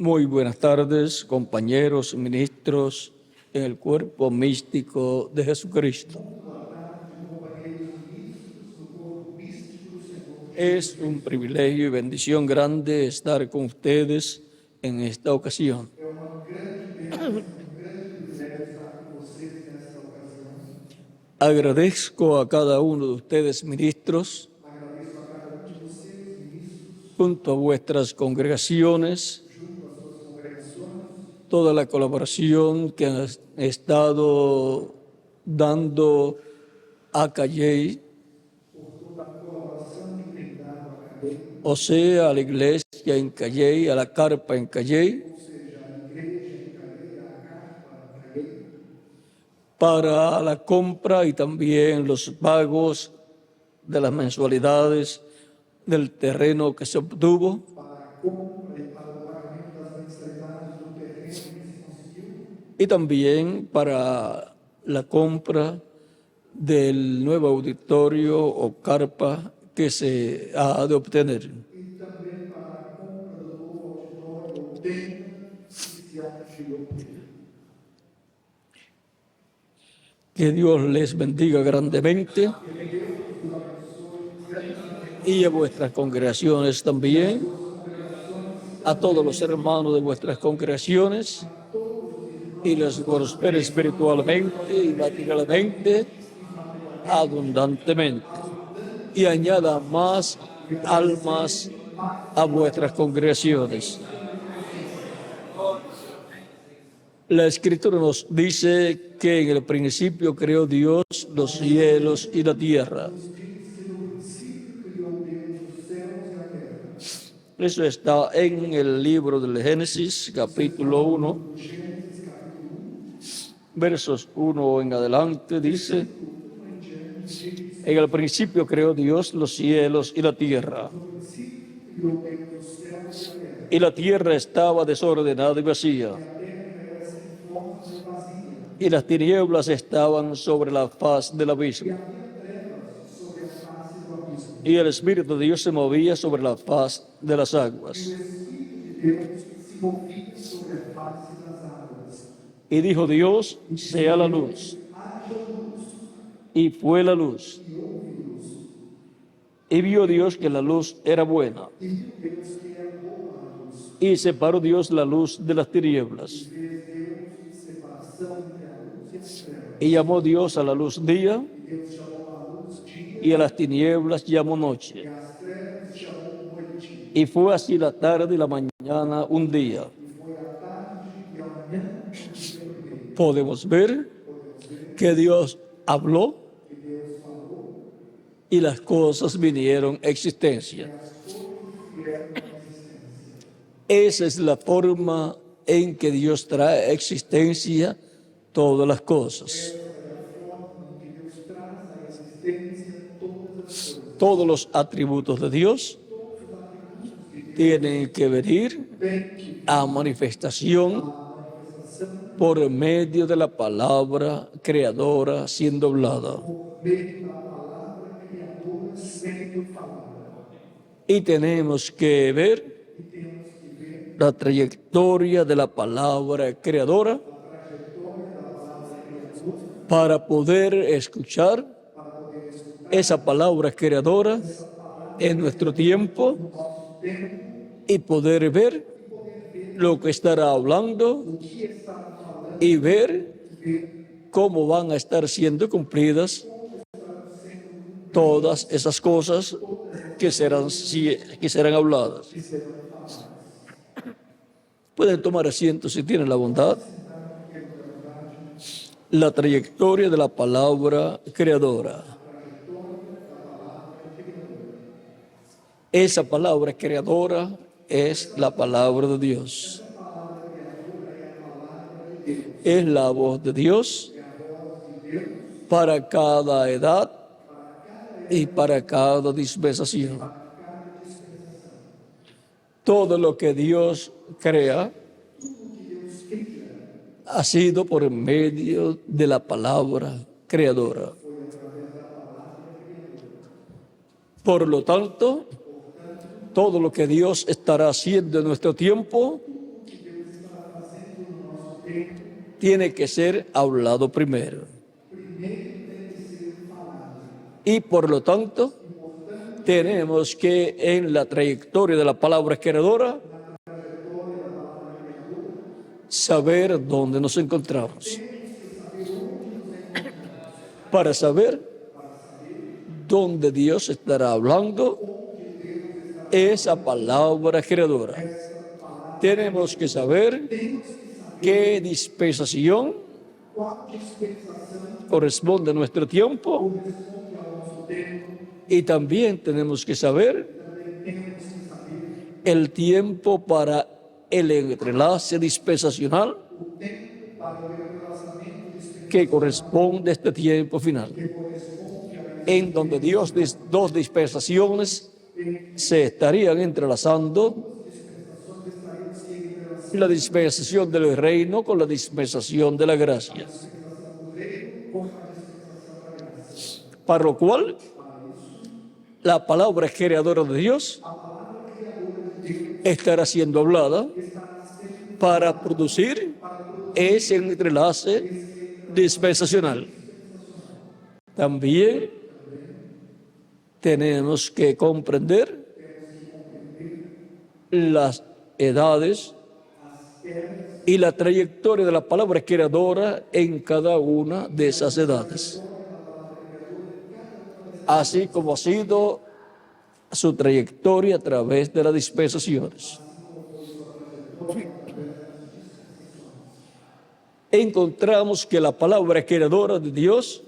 Muy buenas tardes, compañeros, ministros en el cuerpo místico de Jesucristo. Es un privilegio y bendición grande estar con ustedes en esta ocasión. Agradezco a cada uno de ustedes, ministros, junto a vuestras congregaciones, toda la colaboración que han estado dando a Calley, o sea, a la iglesia en Calley, a la carpa en Calley, para la compra y también los pagos de las mensualidades del terreno que se obtuvo, y también para la compra del nuevo auditorio o carpa que se ha de obtener. Que Dios les bendiga grandemente y a vuestras congregaciones también, a todos los hermanos de vuestras congregaciones, y les prospere espiritualmente y materialmente, abundantemente, y añada más almas a vuestras congregaciones. La Escritura nos dice que en el principio creó Dios los cielos y la tierra. Eso está en el libro del Génesis, capítulo 1, versos 1 en adelante, dice: en el principio creó Dios los cielos y la tierra. Y la tierra estaba desordenada y vacía, y las tinieblas estaban sobre la faz del abismo. Y el Espíritu de Dios se movía sobre la faz de las aguas. Y dijo Dios: sea la luz. Y fue la luz. Y vio Dios que la luz era buena. Y separó Dios la luz de las tinieblas. Y llamó Dios a la luz día, y a las tinieblas llamó noche. Y fue así la tarde y la mañana un día. Podemos ver que Dios habló y las cosas vinieron a existencia. Esa es la forma en que Dios trae a existencia todas las cosas. Todos los atributos de Dios tienen que venir a manifestación por medio de la palabra creadora siendo hablada. Y tenemos que ver la trayectoria de la palabra creadora para poder escuchar esa palabra creadora en nuestro tiempo y poder ver lo que estará hablando y ver cómo van a estar siendo cumplidas todas esas cosas que serán habladas. Pueden tomar asiento si tienen la bondad. La trayectoria de la palabra creadora. Esa palabra creadora es la palabra de Dios. Es la voz de Dios para cada edad y para cada dispensación. Todo lo que Dios crea ha sido por medio de la palabra creadora. Por lo tanto, todo lo que Dios estará haciendo en nuestro tiempo tiene que ser hablado primero. Y por lo tanto, tenemos que en la trayectoria de la palabra creadora saber dónde nos encontramos. Para saber dónde Dios estará hablando esa palabra creadora. Tenemos que saber qué dispensación corresponde a nuestro tiempo y también tenemos que saber el tiempo para el entrelace dispensacional que corresponde a este tiempo final, en donde dos dispensaciones se estarían entrelazando, la dispensación del reino con la dispensación de la gracia. Para lo cual, la palabra creadora de Dios estará siendo hablada para producir ese entrelace dispensacional. También tenemos que comprender las edades y la trayectoria de la palabra creadora en cada una de esas edades, así como ha sido su trayectoria a través de las dispensaciones. Encontramos que la palabra creadora de Dios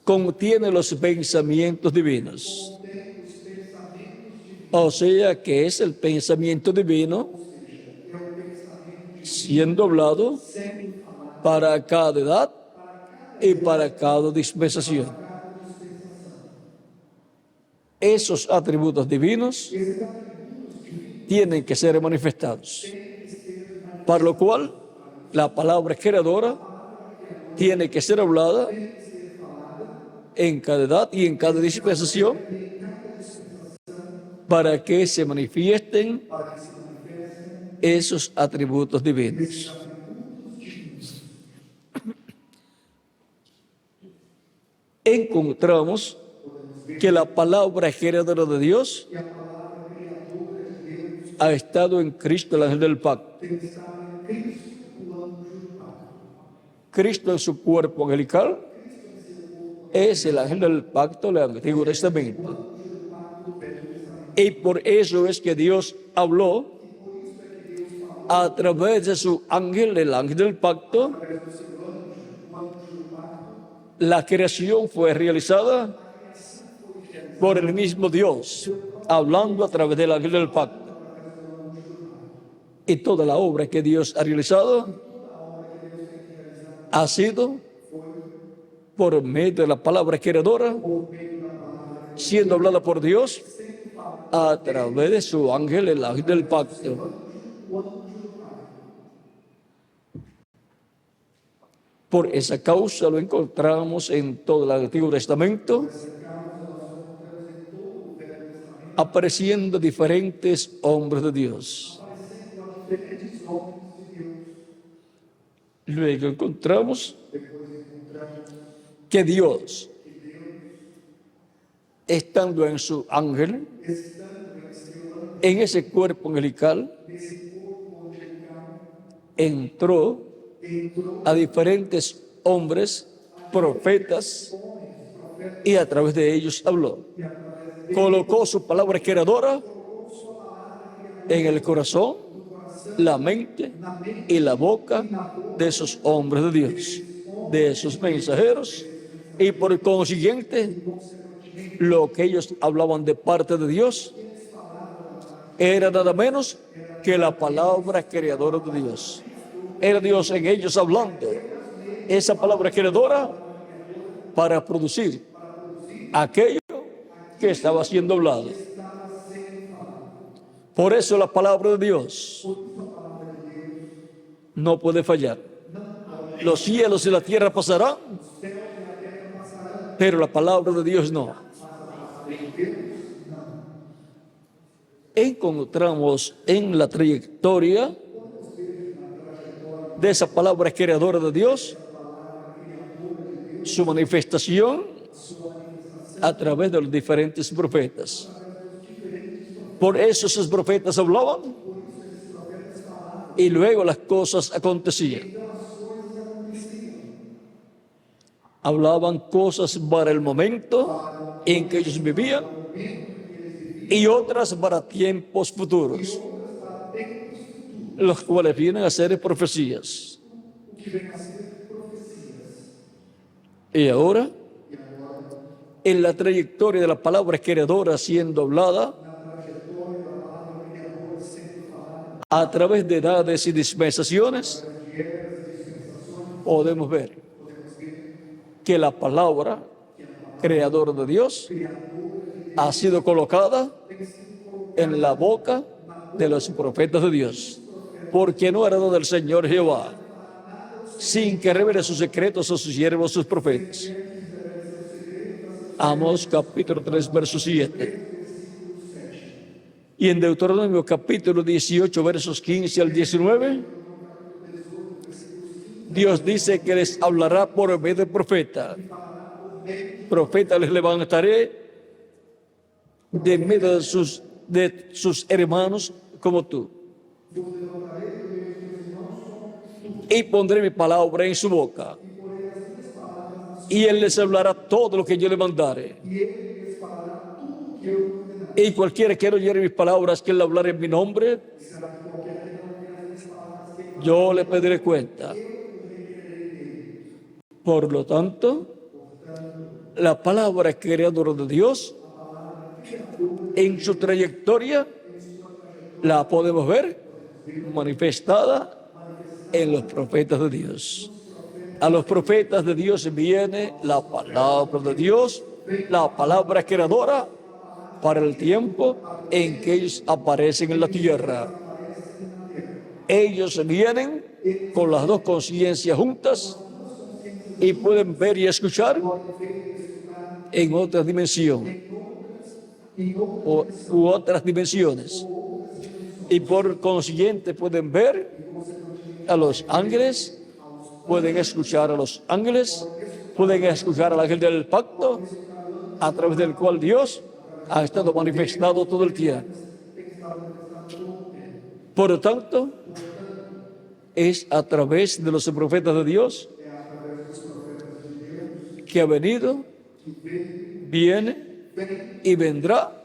contiene los pensamientos divinos. O sea que es el pensamiento divino siendo hablado para cada edad y para cada dispensación. Esos atributos divinos tienen que ser manifestados, para lo cual la palabra creadora tiene que ser hablada en cada edad y en cada dispensación para que se manifiesten esos atributos divinos. Encontramos que la palabra creadora de Dios ha estado en Cristo, el ángel del pacto. Cristo en su cuerpo angelical es el ángel del pacto del Antiguo Testamento. Y por eso es que Dios habló a través de su ángel, el ángel del pacto. La creación fue realizada por el mismo Dios, hablando a través del ángel del pacto. Y toda la obra que Dios ha realizado ha sido por medio de la palabra creadora, siendo hablada por Dios a través de su ángel, el ángel del pacto. Por esa causa lo encontramos en todo el Antiguo Testamento, apareciendo diferentes hombres de Dios. Luego encontramos que Dios, estando en su ángel, en ese cuerpo angelical, entró a diferentes hombres, profetas, y a través de ellos habló. Colocó su palabra creadora en el corazón, la mente y la boca de esos hombres de Dios, de esos mensajeros, y por consiguiente, lo que ellos hablaban de parte de Dios era nada menos que la palabra creadora de Dios. Era Dios en ellos hablando esa palabra creadora para producir aquello que estaba siendo hablado. Por eso la palabra de Dios no puede fallar. Los cielos y la tierra pasarán, pero la palabra de Dios no. Encontramos en la trayectoria de esa palabra creadora de Dios, su manifestación a través de los diferentes profetas. Por eso esos profetas hablaban y luego las cosas acontecían. Hablaban cosas para el momento en que ellos vivían y otras para tiempos futuros, los cuales vienen a ser profecías. Y ahora, en la trayectoria de la palabra creadora siendo hablada a través de edades y dispensaciones, podemos ver que la palabra creadora de Dios ha sido colocada en la boca de los profetas de Dios, porque no era del Señor Jehová, sin que revele sus secretos a sus siervos, sus profetas. Amós capítulo 3, verso 7. Y en Deuteronomio capítulo 18, versos 15 al 19, Dios dice que les hablará por medio de profeta. Profeta les levantaré de medio de sus hermanos como tú. Y pondré mi palabra en su boca. Y él les hablará todo lo que yo le mandare. Y cualquiera que oyere mis palabras, que él hablará en mi nombre, yo le pediré cuenta. Por lo tanto, la palabra creadora de Dios, en su trayectoria, la podemos ver manifestada en los profetas de Dios. A los profetas de Dios viene la palabra de Dios, la palabra creadora, para el tiempo en que ellos aparecen en la tierra. Ellos vienen con las dos conciencias juntas y pueden ver y escuchar en otra dimensión u otras dimensiones. Y por consiguiente pueden ver a los ángeles, pueden escuchar a los ángeles, pueden escuchar al ángel del pacto, a través del cual Dios ha estado manifestado todo el tiempo. Por lo tanto, es a través de los profetas de Dios que ha venido, viene y vendrá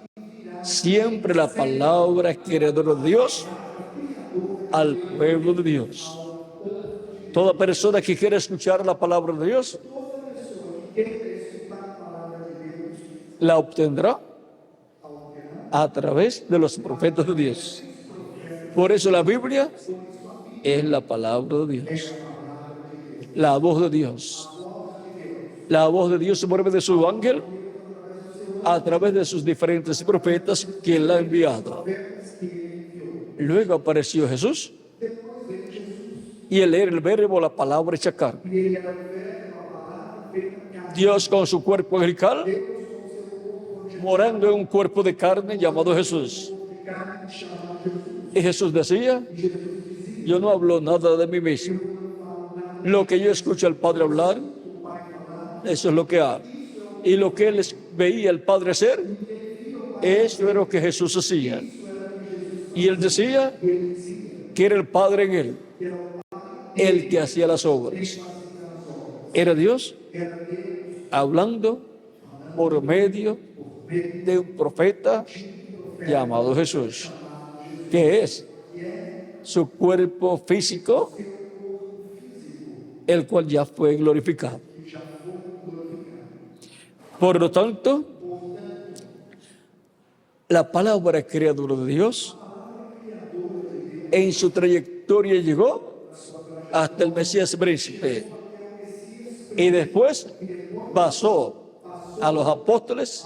siempre la palabra creadora de Dios al pueblo de Dios. Toda persona que quiera escuchar la palabra de Dios la obtendrá a través de los profetas de Dios. Por eso la Biblia es la palabra de Dios, la voz de Dios. La voz de Dios se mueve de su ángel a través de sus diferentes profetas que él ha enviado. Luego apareció Jesús y él era el verbo, la palabra hecha carne. Dios con su cuerpo angelical morando en un cuerpo de carne llamado Jesús. Y Jesús decía: yo no hablo nada de mí mismo. Lo que yo escucho al Padre hablar, eso es lo que hago. Y lo que él veía al Padre hacer, eso era lo que Jesús hacía. Y él decía que era el Padre en él, el que hacía las obras. Era Dios hablando por medio de un profeta llamado Jesús, que es su cuerpo físico, el cual ya fue glorificado. Por lo tanto, la palabra creadora de Dios en su trayectoria llegó hasta el Mesías príncipe y después pasó a los apóstoles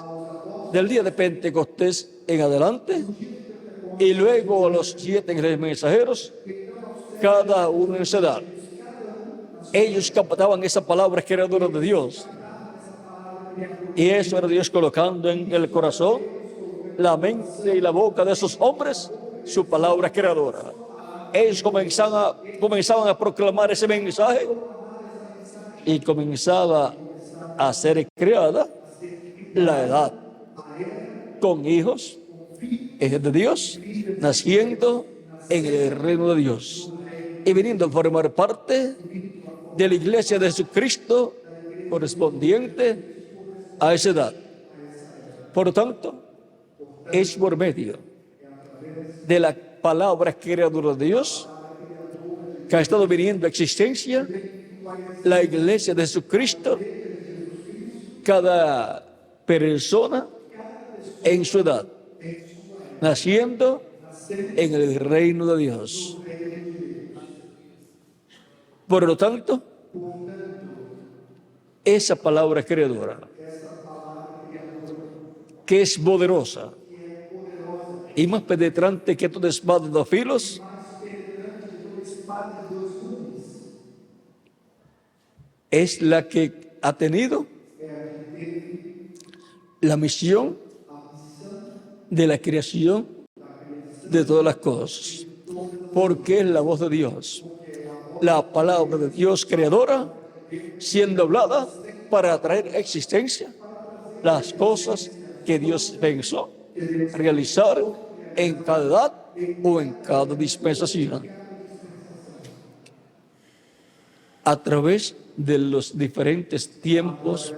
del día de Pentecostés en adelante y luego a los 7 mensajeros, cada uno en su edad. Ellos captaban esa palabra creadora de Dios. Y eso era Dios colocando en el corazón, la mente y la boca de esos hombres su palabra creadora. ellos comenzaban a proclamar ese mensaje y comenzaba a ser creada la edad con hijos de Dios, naciendo en el reino de Dios y viniendo a formar parte de la iglesia de Jesucristo correspondiente a esa edad. Por lo tanto, es por medio de la palabra creadora de Dios que ha estado viniendo a existencia la iglesia de Jesucristo, cada persona en su edad, naciendo en el reino de Dios. Por lo tanto, esa palabra creadora, que es poderosa y más penetrante que toda espada de 2 filos, es la que ha tenido la misión de la creación de todas las cosas, porque es la voz de Dios, la palabra de Dios creadora, siendo hablada para traer a existencia las cosas que Dios pensó realizar en cada edad o en cada dispensación, a través de los diferentes tiempos,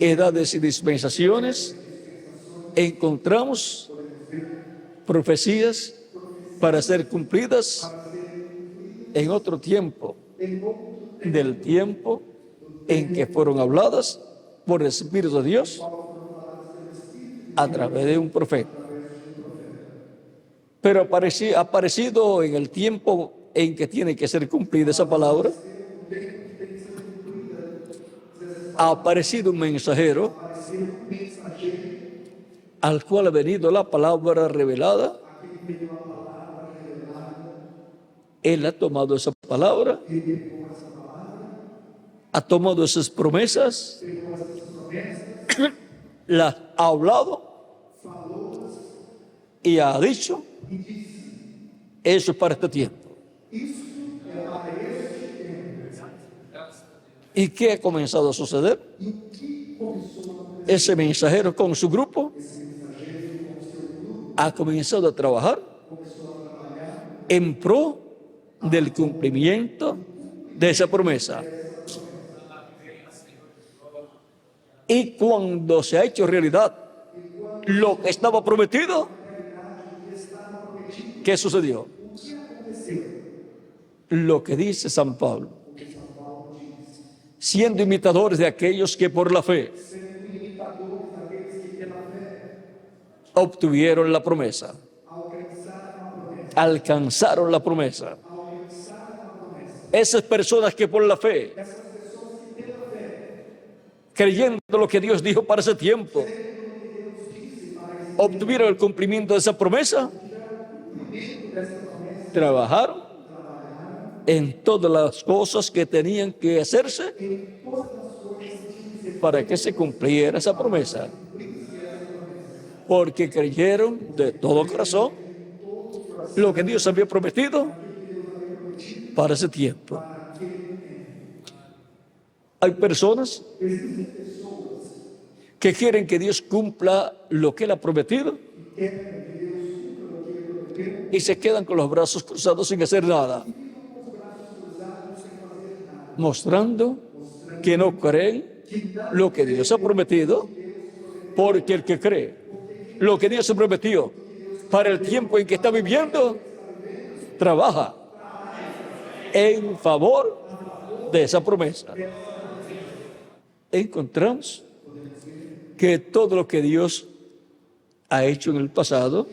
edades y dispensaciones. Encontramos profecías para ser cumplidas en otro tiempo, del tiempo en que fueron habladas por el Espíritu de Dios a través de un profeta. Pero ha aparecido en el tiempo en que tiene que ser cumplida esa palabra. Ha aparecido un mensajero al cual ha venido la palabra revelada. Él ha tomado esa palabra, ha tomado esas promesas, las ha hablado y ha dicho: eso es para este tiempo. ¿Y qué ha comenzado a suceder? Ese mensajero con su grupo ha comenzado a trabajar en pro del cumplimiento de esa promesa. Y cuando se ha hecho realidad lo que estaba prometido, ¿qué sucedió? Lo que dice San Pablo: siendo imitadores de aquellos que por la fe obtuvieron la promesa, alcanzaron la promesa. Esas personas que por la fe, creyendo lo que Dios dijo para ese tiempo, obtuvieron el cumplimiento de esa promesa, trabajaron en todas las cosas que tenían que hacerse para que se cumpliera esa promesa, porque creyeron de todo corazón lo que Dios había prometido para ese tiempo. Hay personas que quieren que Dios cumpla lo que Él ha prometido y se quedan con los brazos cruzados sin hacer nada, mostrando que no creen lo que Dios ha prometido, porque el que cree lo que Dios ha prometido para el tiempo en que está viviendo, trabaja en favor de esa promesa. Encontramos que todo lo que Dios ha hecho en el pasado,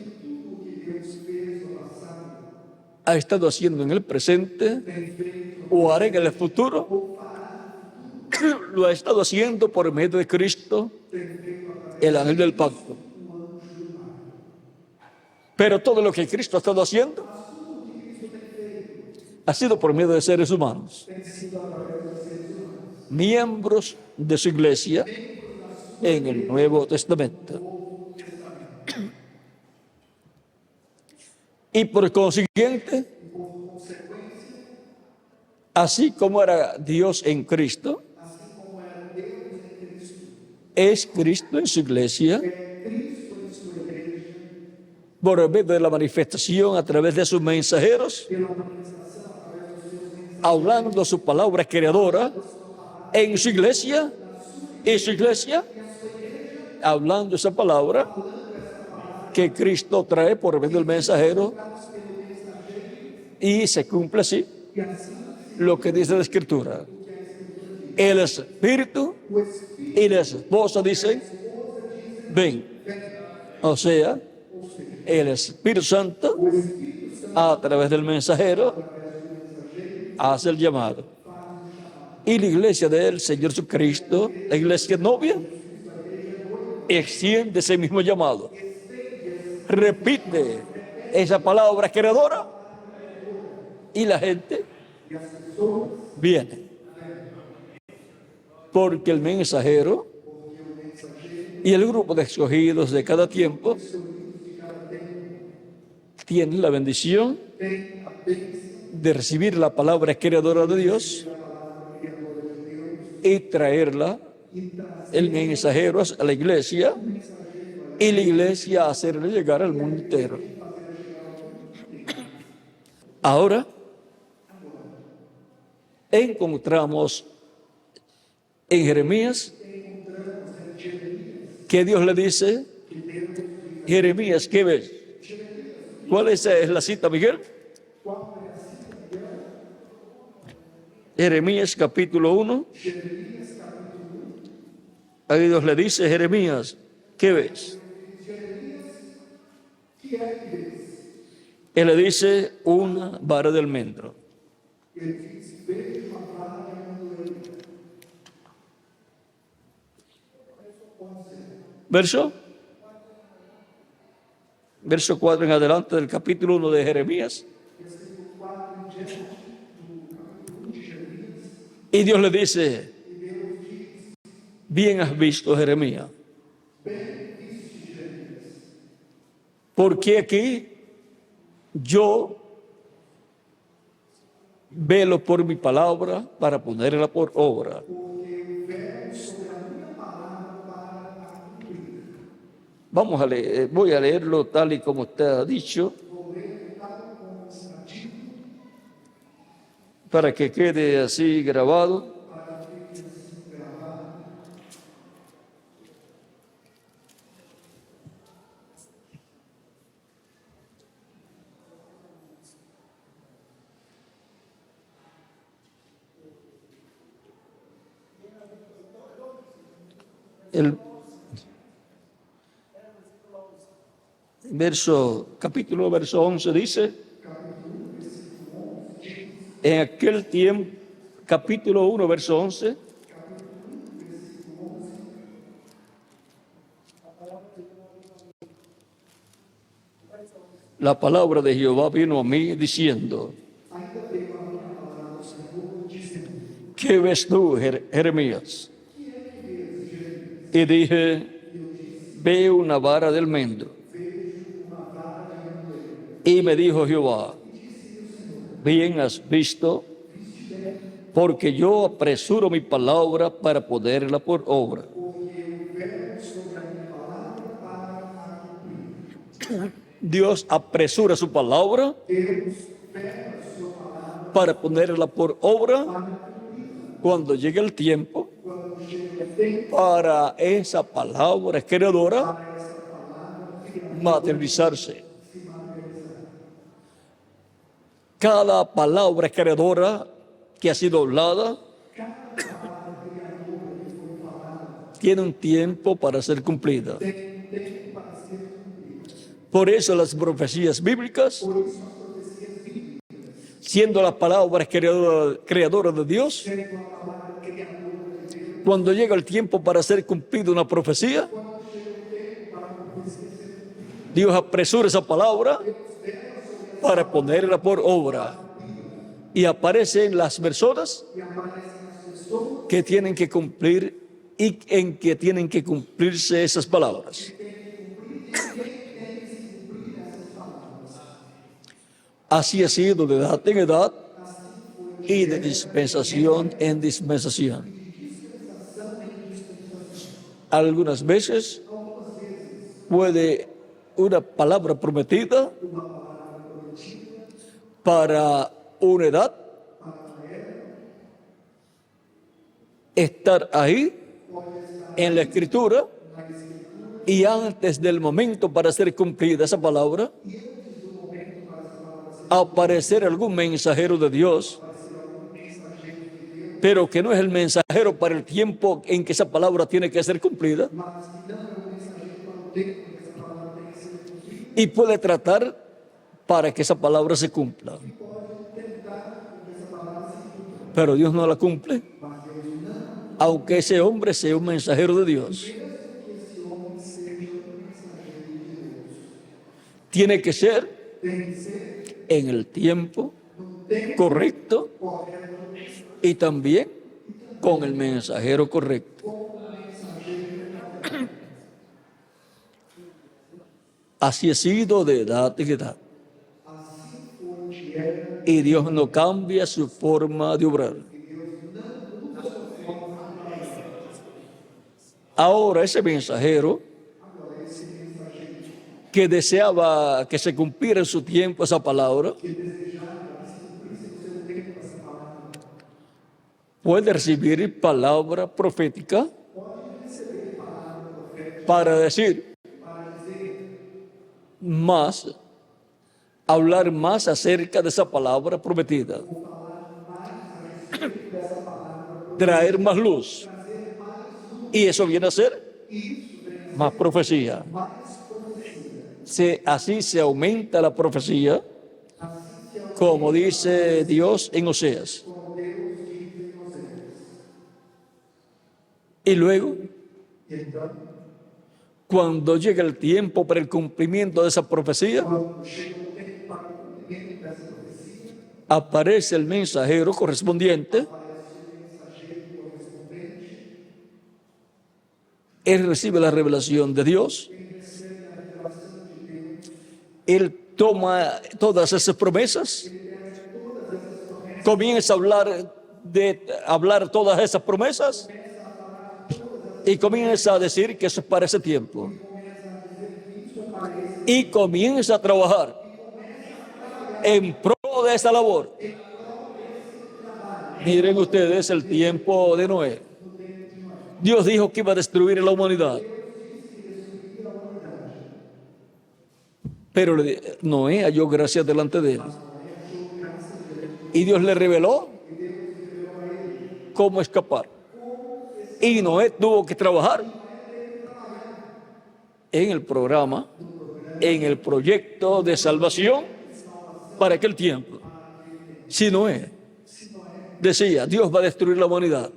ha estado haciendo en el presente o hará en el futuro, lo ha estado haciendo por medio de Cristo, el ángel del pacto. Pero todo lo que Cristo ha estado haciendo ha sido por medio de seres humanos, miembros de su iglesia en el Nuevo Testamento. Y por consiguiente, Así como era Dios en Cristo, assim como era Deus em Cristo, es Cristo en su iglesia, é Cristo em sua igreja, por medio de la manifestación a través de sus mensajeros, pela manifestação através dos seus mensageiros, hablando su palabra creadora en su iglesia, y su iglesia, hablando esa palabra que Cristo trae por medio del mensajero, y se cumple así lo que dice la Escritura. El Espíritu y la esposa dicen, ven. O sea, el Espíritu Santo, a través del mensajero, hace el llamado. Y la iglesia del Señor Jesucristo, la iglesia novia, extiende ese mismo llamado. Repite esa palabra creadora y la gente viene. Porque el mensajero y el grupo de escogidos de cada tiempo tienen la bendición de recibir la palabra creadora de Dios y traerla, el mensajero, a la iglesia, y la iglesia hacerle llegar al mundo entero. Ahora encontramos en Jeremías que Dios le dice, Jeremías, ¿qué ves? ¿Cuál es la cita, Miguel? Jeremías capítulo 1. Ahí Dios le dice, Jeremías, ¿qué ves? Él le dice, una vara de almendro. Verso 4 en adelante del capítulo 1 de Jeremías. Y Dios le dice, bien has visto, Jeremías. Porque aquí yo velo por mi palabra para ponerla por obra. Vamos a leer, voy a leerlo tal y como está dicho, para que quede así grabado. El verso 11 dice, en aquel tiempo, capítulo 1, verso 11, la palabra de Jehová vino a mí diciendo, ¿qué ves tú, Jeremías? Y dije, veo una vara de almendro. Y me dijo Jehová, bien has visto, porque yo apresuro mi palabra para ponerla por obra. Dios apresura su palabra para ponerla por obra cuando llegue el tiempo para esa palabra creadora materializarse. Cada palabra creadora que ha sido hablada tiene un tiempo para ser cumplida. Por eso las profecías bíblicas, siendo la palabra creadora de Dios, cuando llega el tiempo para ser cumplida una profecía, Dios apresura esa palabra para ponerla por obra. Y aparecen las personas que tienen que cumplir y en que tienen que cumplirse esas palabras. Así ha sido de edad en edad y de dispensación en dispensación. Algunas veces puede una palabra prometida para una edad estar ahí en la Escritura, y antes del momento para ser cumplida esa palabra, aparecer algún mensajero de Dios, pero que no es el mensajero para el tiempo en que esa palabra tiene que ser cumplida, y puede tratar para que esa palabra se cumpla. Pero Dios no la cumple, aunque ese hombre sea un mensajero de Dios. Tiene que ser en el tiempo correcto y también con el mensajero correcto. Así ha sido de edad en edad. Y Dios no cambia su forma de obrar. Ahora ese mensajero que deseaba que se cumpliera en su tiempo esa palabra, puede recibir palabra profética para decir más, hablar más acerca de esa palabra prometida, traer más luz, y eso viene a ser más profecía. Así se aumenta la profecía, como dice Dios en Oseas. Y luego, cuando llega el tiempo para el cumplimiento de esa profecía, aparece el mensajero correspondiente. Él recibe la revelación de Dios. Él toma todas esas promesas, comienza a hablar todas esas promesas y comienza a decir que eso es para ese tiempo. Y comienza a trabajar en pro de esa labor. Miren ustedes el tiempo de Noé. Dios dijo que iba a destruir a la humanidad. Pero Noé halló gracia delante de él. Y Dios le reveló cómo escapar. Y Noé tuvo que trabajar en el programa, en el proyecto de salvación para aquel tiempo. Si Noé decía, Dios va a destruir la humanidad,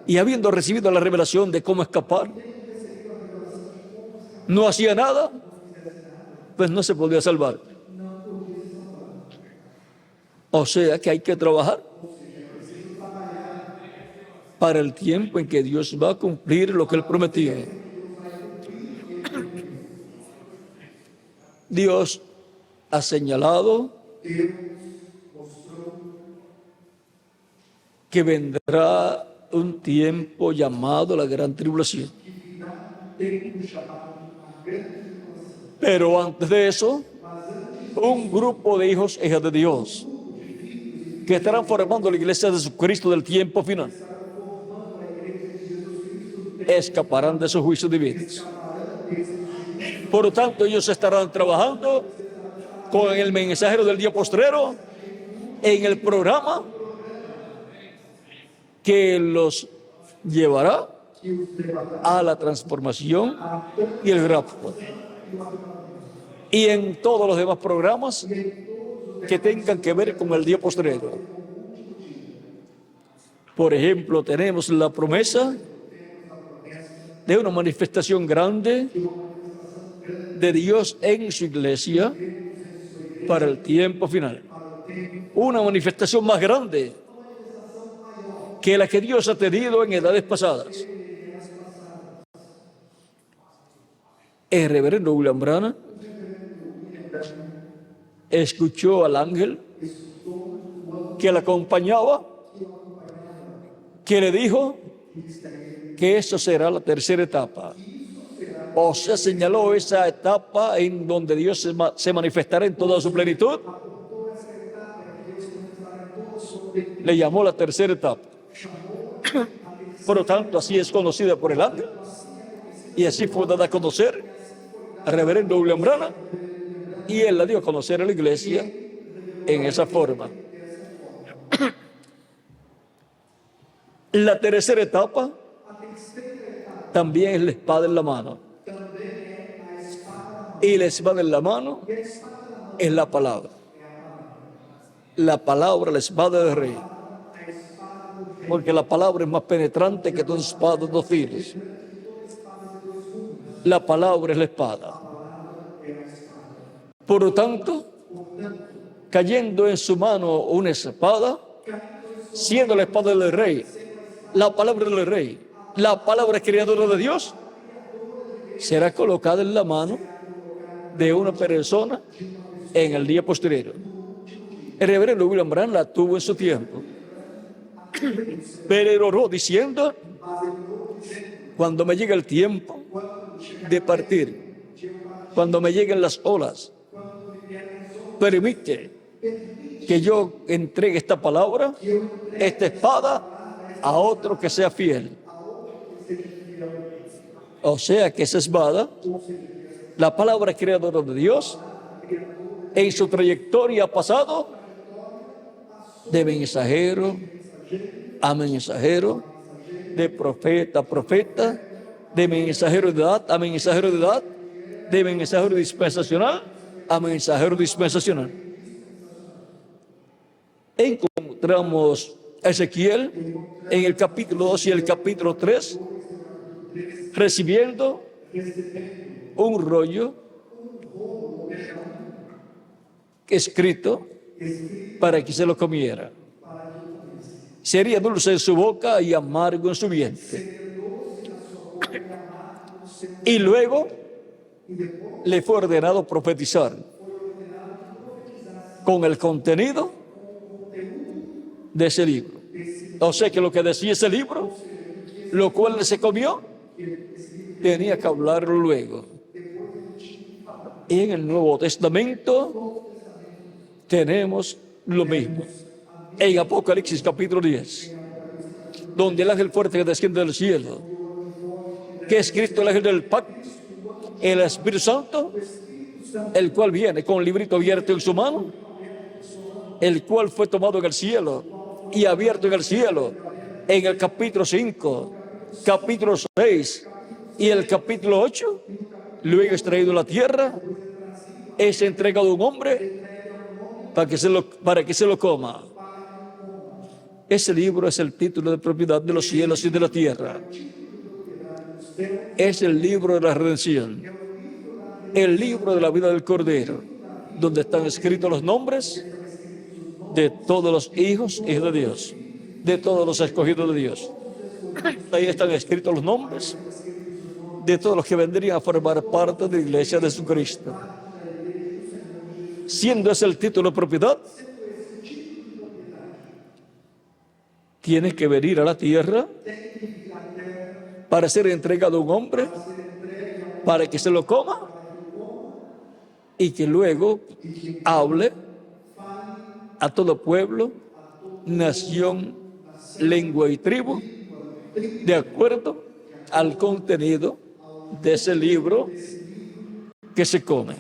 y habiendo recibido la revelación de cómo escapar, no hacía nada, pues no se podía salvar. O sea que hay que trabajar para el tiempo en que Dios va a cumplir lo que Él prometió. Dios ha señalado que vendrá un tiempo llamado la gran tribulación. Pero antes de eso, un grupo de hijos e hijas de Dios que estarán formando la iglesia de Jesucristo del tiempo final escaparán de sus juicios divinos. Por lo tanto, ellos estarán trabajando con el mensajero del día postrero en el programa que los llevará a la transformación y el rapto. Y en todos los demás programas que tengan que ver con el día postrero. Por ejemplo, tenemos la promesa de una manifestación grande de Dios en su iglesia para el tiempo final. Una manifestación más grande que la que Dios ha tenido en edades pasadas. El reverendo William Branham escuchó al ángel que la acompañaba, que le dijo que eso será la tercera etapa. O sea, señaló esa etapa en donde Dios se manifestará en toda su plenitud. Le llamó la tercera etapa. Por lo tanto, así es conocida por el ángel y así fue dada a conocer al reverendo William Branham, y él la dio a conocer a la iglesia en esa forma. La tercera etapa también es la espada en la mano. Y la espada en la mano es la palabra. La palabra, la espada del rey. Porque la palabra es más penetrante que toda espada de dos filos. La palabra es la espada. Por lo tanto, cayendo en su mano una espada, siendo la espada del rey, la palabra del rey, la palabra creadora de Dios, será colocada en la mano de una persona en el día posterior. El reverendo William Branham la tuvo en su tiempo, pero oró diciendo: cuando me llegue el tiempo de partir, cuando me lleguen las olas, permite que yo entregue esta palabra, esta espada, a otro que sea fiel. O sea que esa espada, la palabra creadora de Dios, en su trayectoria ha pasado de mensajero a mensajero, de profeta a profeta, de mensajero de edad a mensajero de edad, de mensajero dispensacional a mensajero dispensacional. Encontramos a Ezequiel en el capítulo 2 y el capítulo 3 recibiendo un rollo escrito para que se lo comiera. Sería dulce en su boca y amargo en su vientre. Y luego le fue ordenado profetizar con el contenido de ese libro. O sea que lo que decía ese libro, lo cual se comió, tenía que hablarlo luego. Y en el Nuevo Testamento tenemos lo mismo. En Apocalipsis capítulo 10, donde el ángel fuerte que desciende del cielo, que es Cristo, el ángel del pacto, el Espíritu Santo, el cual viene con un librito abierto en su mano, el cual fue tomado en el cielo y abierto en el cielo, en el capítulo 5, capítulo 6 y el capítulo 8, luego es traído a la tierra, es entregado a un hombre para que se lo coma. Ese libro es el título de propiedad de los cielos y de la tierra. Es el libro de la redención, el libro de la vida del Cordero, donde están escritos los nombres de todos los hijos de Dios, de todos los escogidos de Dios. Ahí están escritos los nombres de todos los que vendrían a formar parte de la iglesia de Jesucristo. Siendo ese el título de propiedad, tiene que venir a la tierra para ser entregado a un hombre, para que se lo coma y que luego hable a todo pueblo, nación, lengua y tribu, de acuerdo al contenido de ese libro que se come.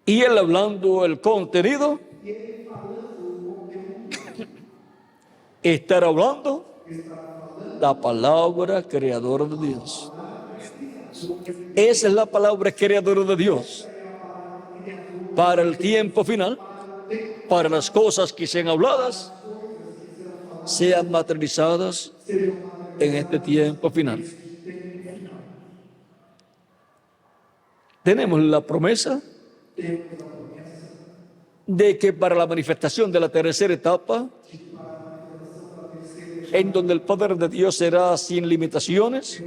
Y él hablando el contenido, estar hablando la palabra creadora de Dios. Esa es la palabra creadora de Dios para el tiempo final, para las cosas que sean habladas, sean materializadas en este tiempo final. Tenemos la promesa de que para la manifestación de la tercera etapa, en donde el poder de Dios será sin limitaciones,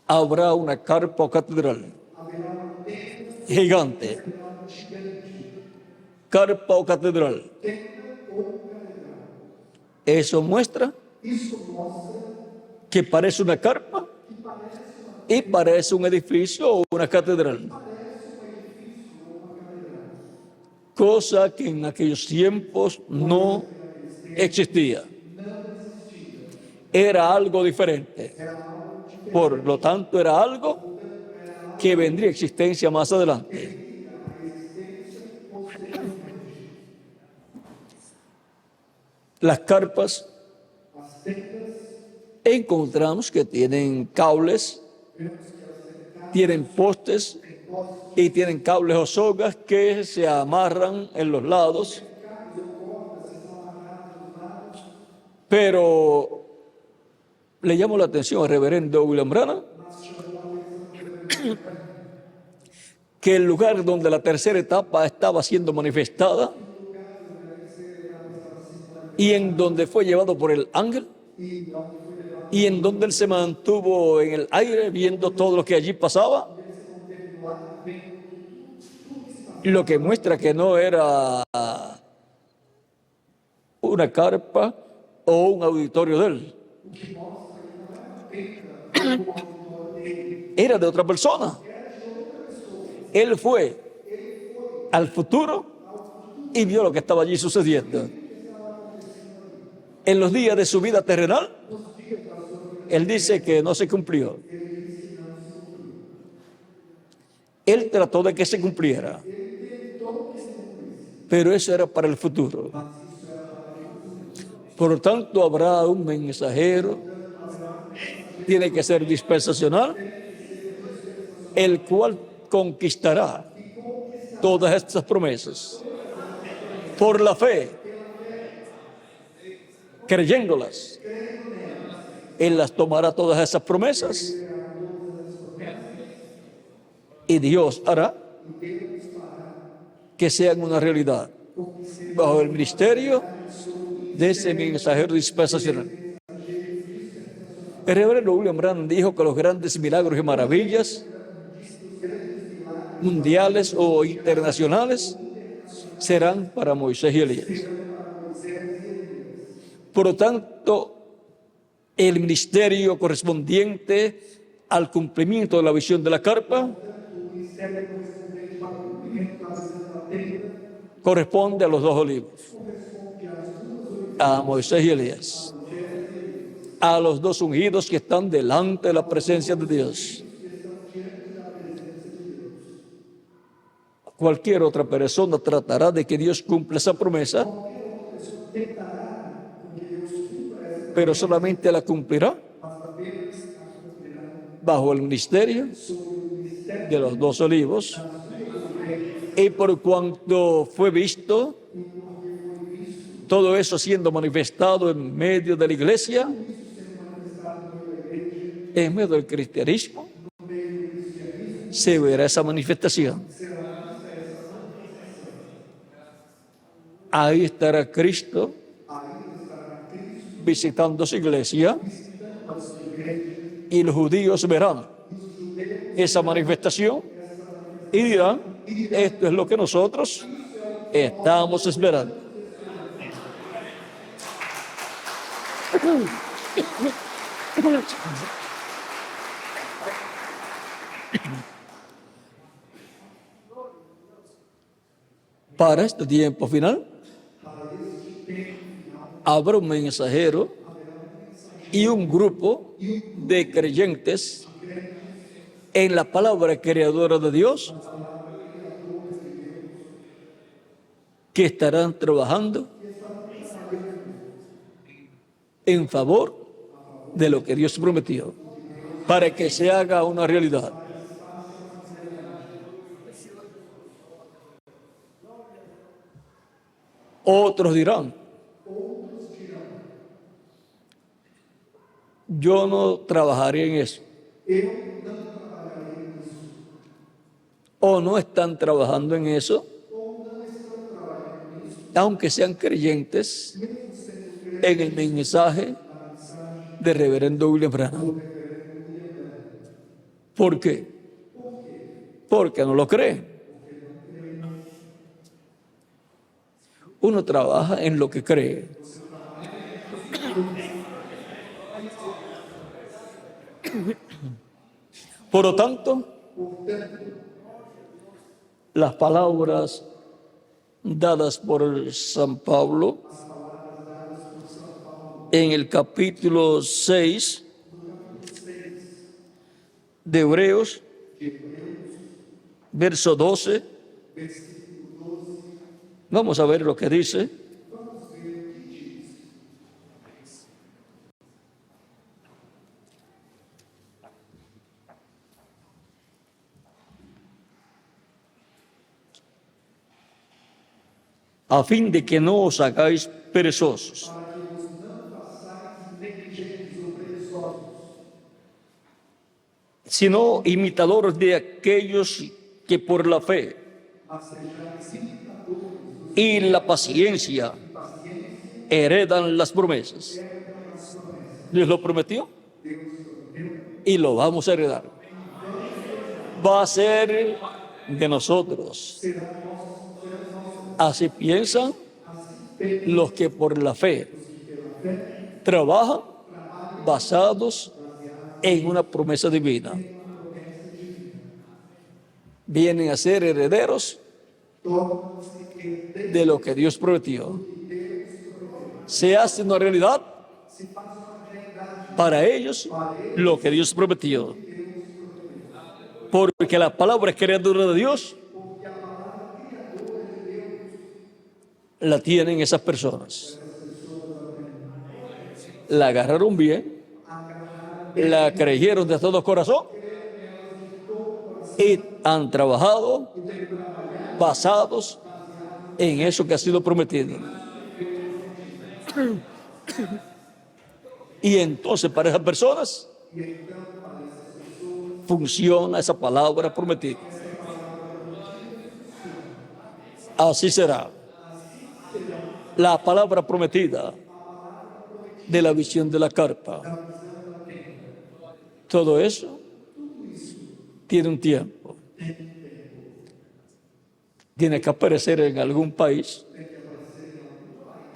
habrá una carpa o catedral gigante, carpa o catedral. Eso muestra que parece una carpa y parece un edificio o una catedral. Cosa que en aquellos tiempos no existía. Era algo diferente. Por lo tanto, era algo que vendría a existencia más adelante. Las carpas encontramos que tienen cables, tienen postes y tienen cables o sogas que se amarran en los lados. Pero le llamo la atención al reverendo William Branham que el lugar donde la tercera etapa estaba siendo manifestada y en donde fue llevado por el ángel y en donde él se mantuvo en el aire viendo todo lo que allí pasaba, lo que muestra que no era una carpa o un auditorio de él. Era de otra persona. Él fue al futuro y vio lo que estaba allí sucediendo. En los días de su vida terrenal, él dice que no se cumplió. Él trató de que se cumpliera, pero eso era para el futuro. Por lo tanto, habrá un mensajero, tiene que ser dispensacional, el cual conquistará todas estas promesas por la fe, creyéndolas. Él las tomará todas esas promesas y Dios hará que sean una realidad bajo el ministerio de ese mensajero dispensacional. El reverendo William Branham dijo que los grandes milagros y maravillas mundiales o internacionales serán para Moisés y Elías. Por lo tanto, el ministerio correspondiente al cumplimiento de la visión de la carpa corresponde a los dos olivos, a Moisés y Elías, a los dos ungidos que están delante de la presencia de Dios. Cualquier otra persona tratará de que Dios cumpla esa promesa, pero solamente la cumplirá bajo el ministerio de los dos olivos. Y por cuanto fue visto todo eso siendo manifestado en medio de la iglesia, en medio del cristianismo, se verá esa manifestación. Ahí estará Cristo visitando su iglesia y los judíos verán esa manifestación y dirán: esto es lo que nosotros estamos esperando. Para este tiempo final, habrá un mensajero y un grupo de creyentes en la palabra creadora de Dios que estarán trabajando en favor de lo que Dios prometió para que se haga una realidad. Otros dirán: yo no trabajaré en eso. O no están trabajando en eso, aunque sean creyentes en el mensaje de reverendo William Branham. ¿Por qué? Porque no lo creen. Uno trabaja en lo que cree. Por lo tanto, las palabras dadas por San Pablo en el capítulo 6 de Hebreos, verso 12. Vamos a ver lo que dice. A fin de que no os hagáis perezosos, sino imitadores de aquellos que por la fe y la paciencia heredan las promesas. Dios lo prometió y lo vamos a heredar. Va a ser de nosotros. Así piensan los que por la fe trabajan basados en una promesa divina. Vienen a ser herederos de lo que Dios prometió. Se hace una realidad para ellos lo que Dios prometió. Porque la palabra es creadora de Dios. La tienen esas personas. La agarraron bien, la creyeron de todo corazón y han trabajado basados en eso que ha sido prometido. Y entonces para esas personas funciona esa palabra prometida. Así será. La palabra prometida de la visión de la carpa. Todo eso tiene un tiempo. Tiene que aparecer en algún país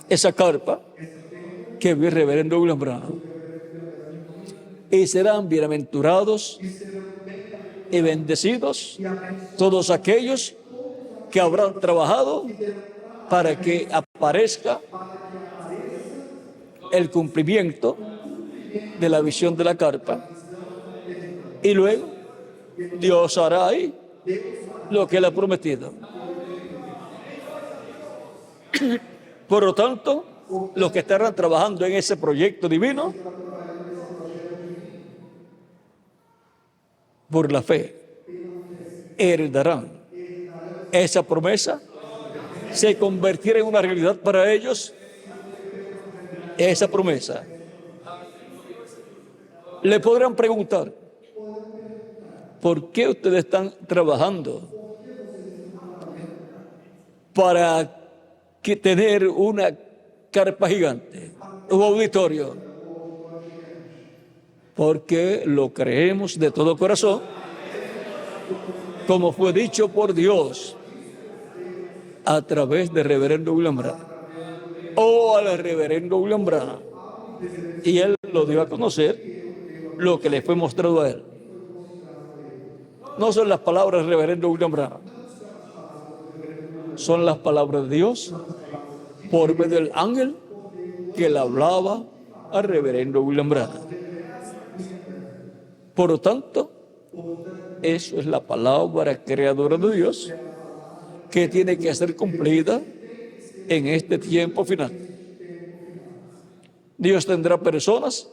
esa carpa que vio el reverendo William Branham. Y serán bienaventurados y bendecidos todos aquellos que habrán trabajado para que aparezca el cumplimiento de la visión de la carpa. Y luego Dios hará ahí lo que Él ha prometido. Por lo tanto, los que estarán trabajando en ese proyecto divino, por la fe, heredarán esa promesa, se convertirá en una realidad para ellos, esa promesa. Le podrán preguntar, ¿por qué ustedes están trabajando para tener una carpa gigante, un auditorio? Porque lo creemos de todo corazón, como fue dicho por Dios a través del reverendo William Branham o al reverendo William Branham, y él lo dio a conocer lo que le fue mostrado a él. No son las palabras del reverendo William Branham, son las palabras de Dios por medio del ángel que le hablaba al reverendo William Branham. Por lo tanto, eso es la palabra creadora de Dios que tiene que ser cumplida en este tiempo final. Dios tendrá personas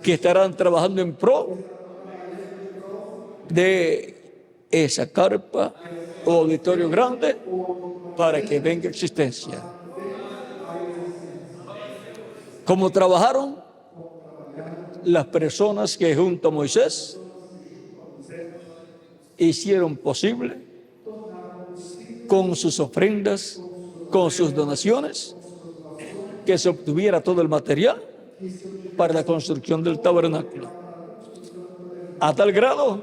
que estarán trabajando en pro de esa carpa o auditorio grande para que venga existencia. Como trabajaron las personas que junto a Moisés hicieron posible con sus ofrendas, con sus donaciones, que se obtuviera todo el material para la construcción del tabernáculo. A tal grado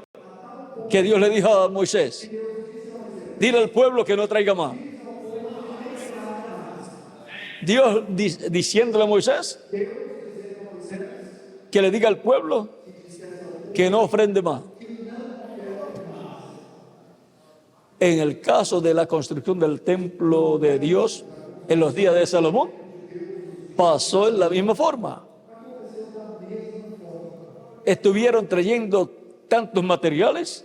que Dios le dijo a Moisés, dile al pueblo que no traiga más. Dios diciéndole a Moisés que le diga al pueblo que no ofrende más. En el caso de la construcción del templo de Dios en los días de Salomón, pasó en la misma forma. Estuvieron trayendo tantos materiales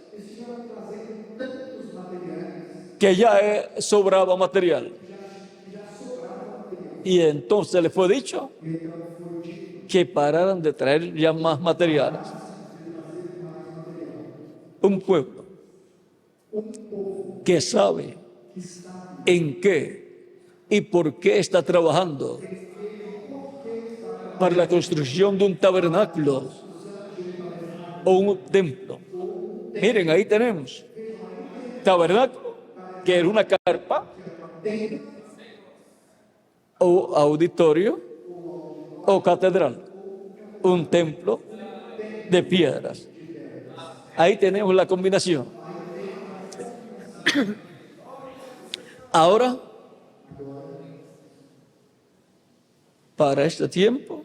que ya sobraba material. Y entonces le fue dicho que pararan de traer ya más materiales. Un pueblo que sabe en qué y por qué está trabajando para la construcción de un tabernáculo o un templo. Miren, ahí tenemos tabernáculo, que era una carpa o auditorio o catedral, un templo de piedras. Ahí tenemos la combinación. Ahora, para este tiempo,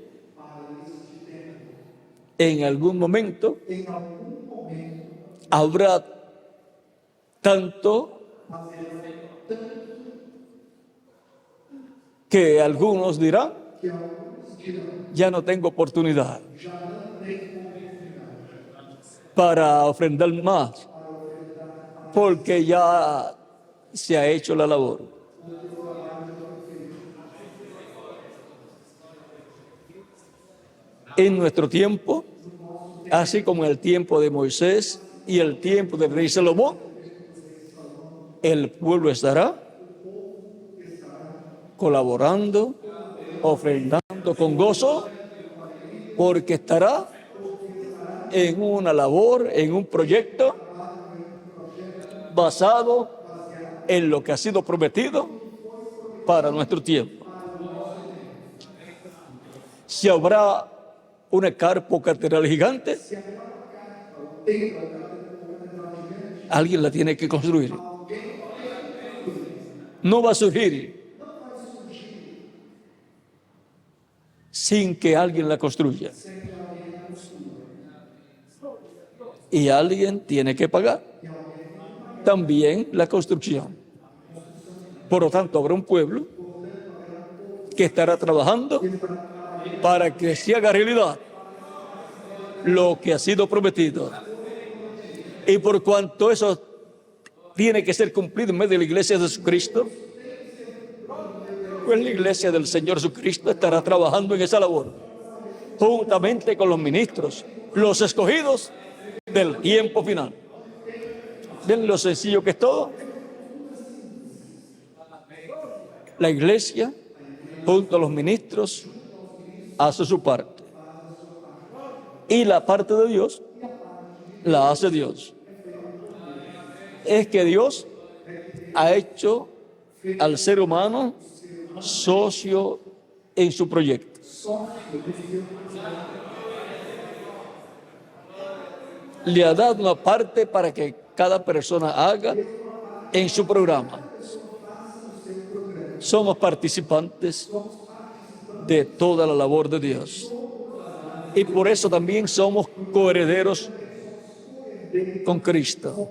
en algún momento, habrá tanto que algunos dirán, ya no tengo oportunidad para ofrendar más, porque ya se ha hecho la labor. En nuestro tiempo, así como en el tiempo de Moisés y el tiempo del rey Salomón, el pueblo estará colaborando, ofrendando con gozo, porque estará en una labor, en un proyecto basado en lo que ha sido prometido para nuestro tiempo. Si habrá una carpa o catedral gigante, alguien la tiene que construir. No va a surgir sin que alguien la construya. Y alguien tiene que pagar también la construcción. Por lo tanto, habrá un pueblo que estará trabajando para que se haga realidad lo que ha sido prometido. Y por cuanto eso tiene que ser cumplido en medio de la iglesia de Jesucristo, pues la iglesia del Señor Jesucristo estará trabajando en esa labor, juntamente con los ministros, los escogidos del tiempo final. ¿Ven lo sencillo que es todo? La iglesia, junto a los ministros, hace su parte. Y la parte de Dios, la hace Dios. Es que Dios ha hecho al ser humano socio en su proyecto. Le ha dado una parte para que cada persona haga en su programa. Somos participantes de toda la labor de Dios. Y por eso también somos coherederos con Cristo.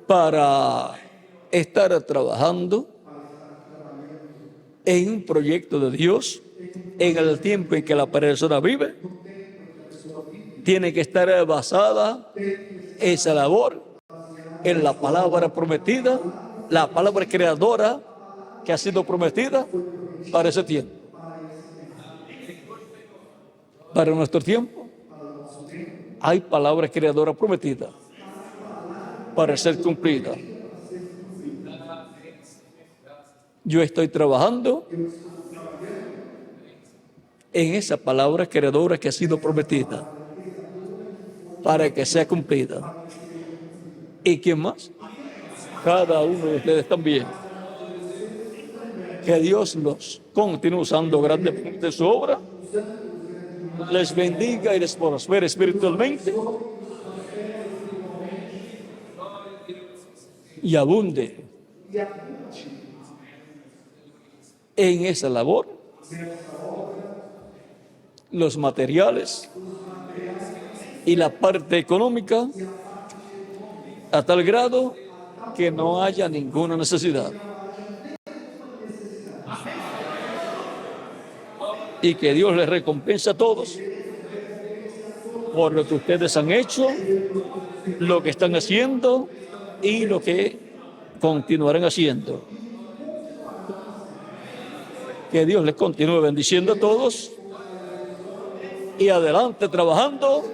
Para estar trabajando en un proyecto de Dios, en el tiempo en que la persona vive, tiene que estar basada esa labor en la palabra prometida, la palabra creadora que ha sido prometida para ese tiempo. Para nuestro tiempo hay palabra creadora prometida para ser cumplida. Yo estoy trabajando en esa palabra creadora que ha sido prometida para que sea cumplida. ¿Y quién más? Cada uno de ustedes también. Que Dios los continúe usando grandemente su obra, les bendiga y les prospere espiritualmente y abunde en esa labor los materiales y la parte económica a tal grado que no haya ninguna necesidad. Y que Dios les recompense a todos por lo que ustedes han hecho, lo que están haciendo y lo que continuarán haciendo. Que Dios les continúe bendiciendo a todos y adelante trabajando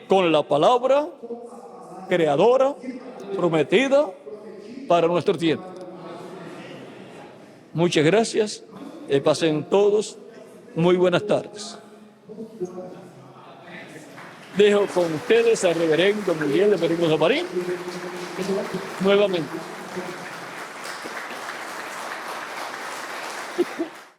con la palabra creadora, prometida para nuestro tiempo. Muchas gracias. Pasen todos muy buenas tardes. Dejo con ustedes al reverendo Miguel de Perigoso Marín nuevamente.